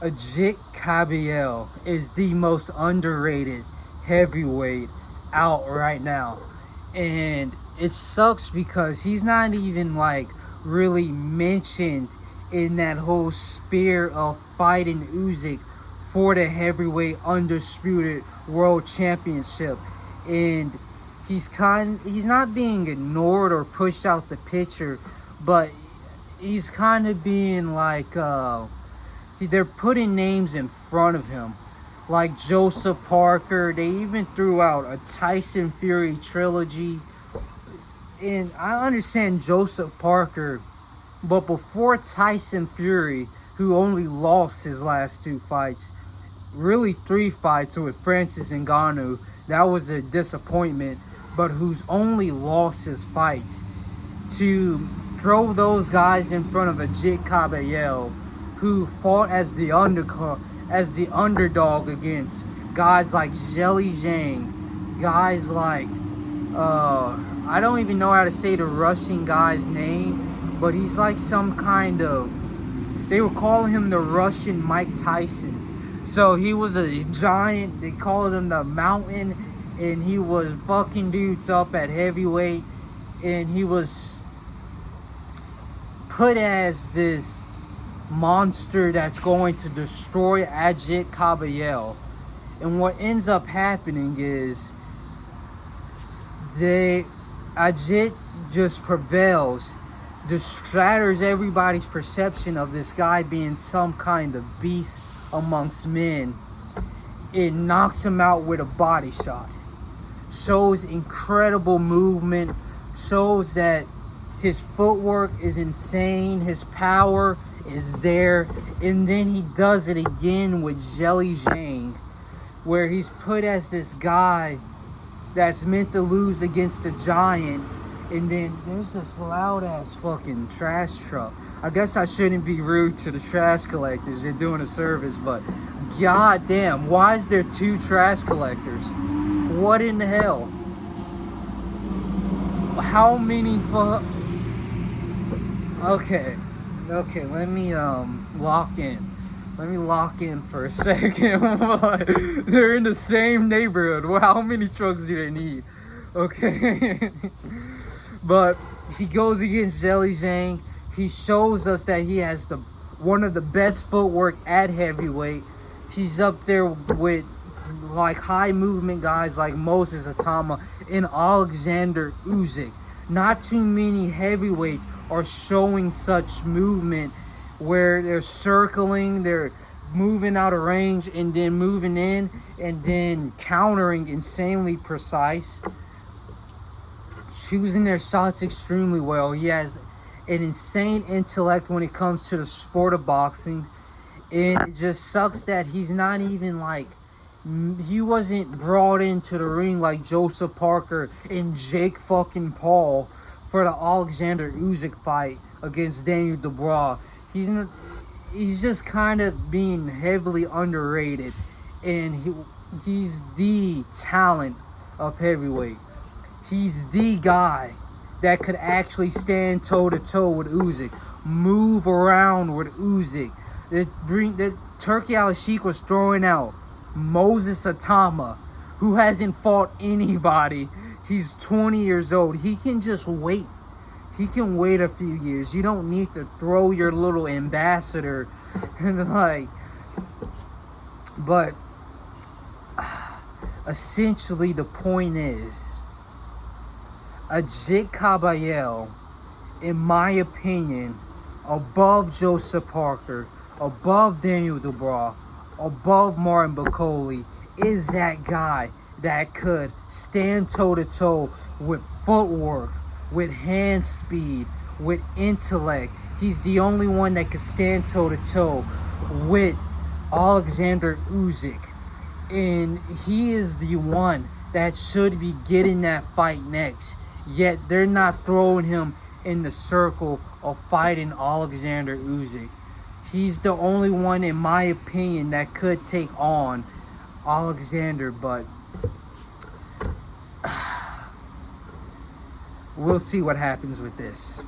Agit Kabayel is the most underrated heavyweight out right now. And it sucks because he's not even like really mentioned in that whole sphere of fighting Usyk for the heavyweight undisputed world championship. And he's not being ignored or pushed out the picture, but he's kind of being like they're putting names in front of him, like Joseph Parker. They even threw out a Tyson Fury trilogy. And I understand Joseph Parker, but before Tyson Fury, who only lost his last 2 fights, really 3 fights with Francis Ngannou, that was a disappointment, but who's only lost his fights, to throw those guys in front of Agit Kabayel, who fought as the underdog against guys like Zheli Zhang, guys like I don't even know how to say the Russian guy's name, but he's like some kind of, they were calling him the Russian Mike Tyson. So he was a giant, they called him the Mountain, and he was fucking dudes up at heavyweight, and he was put as this monster that's going to destroy Agit Kabayel. And what ends up happening is Agit just prevails, shatters everybody's perception of this guy being some kind of beast amongst men. It knocks him out with a body shot. Shows incredible movement, shows that his footwork is insane, his power is there, and then he does it again with Zheli Zhang, where he's put as this guy that's meant to lose against a giant. And then there's this loud ass fucking trash truck. I guess I shouldn't be rude to the trash collectors, they're doing a service, but god damn, why is there 2 trash collectors? What in the hell? How many Okay, let me lock in. Let me lock in for a second. They're in the same neighborhood. Well, how many trucks do they need? Okay. But he goes against Zheli Zhang. He shows us that he has one of the best footwork at heavyweight. He's up there with like high movement guys like Moses Atama and Alexander Usyk. Not too many heavyweights are showing such movement where they're circling, they're moving out of range and then moving in and then countering insanely precise, choosing their shots extremely well. He has an insane intellect when it comes to the sport of boxing, and it just sucks that he's not even like, he wasn't brought into the ring like Joseph Parker and Jake fucking Paul for the Alexander Usyk fight against Daniel Dubois. He's just kind of being heavily underrated, and he's the talent of heavyweight. He's the guy that could actually stand toe-to-toe with Usyk, move around with Usyk. That Turkey Al-Sheikh was throwing out Moses Atama, who hasn't fought anybody. He's 20 years old. He can just wait. He can wait a few years. You don't need to throw your little ambassador and like, but essentially the point is, Agit Kabayel, in my opinion, above Joseph Parker, above Daniel Dubois, above Martin Bakoli, is that guy that could stand toe-to-toe with footwork, with hand speed, with intellect. He's the only one that could stand toe-to-toe with Alexander Usyk. And he is the one that should be getting that fight next. Yet they're not throwing him in the circle of fighting Alexander Usyk. He's the only one, in my opinion, that could take on Alexander, but we'll see what happens with this.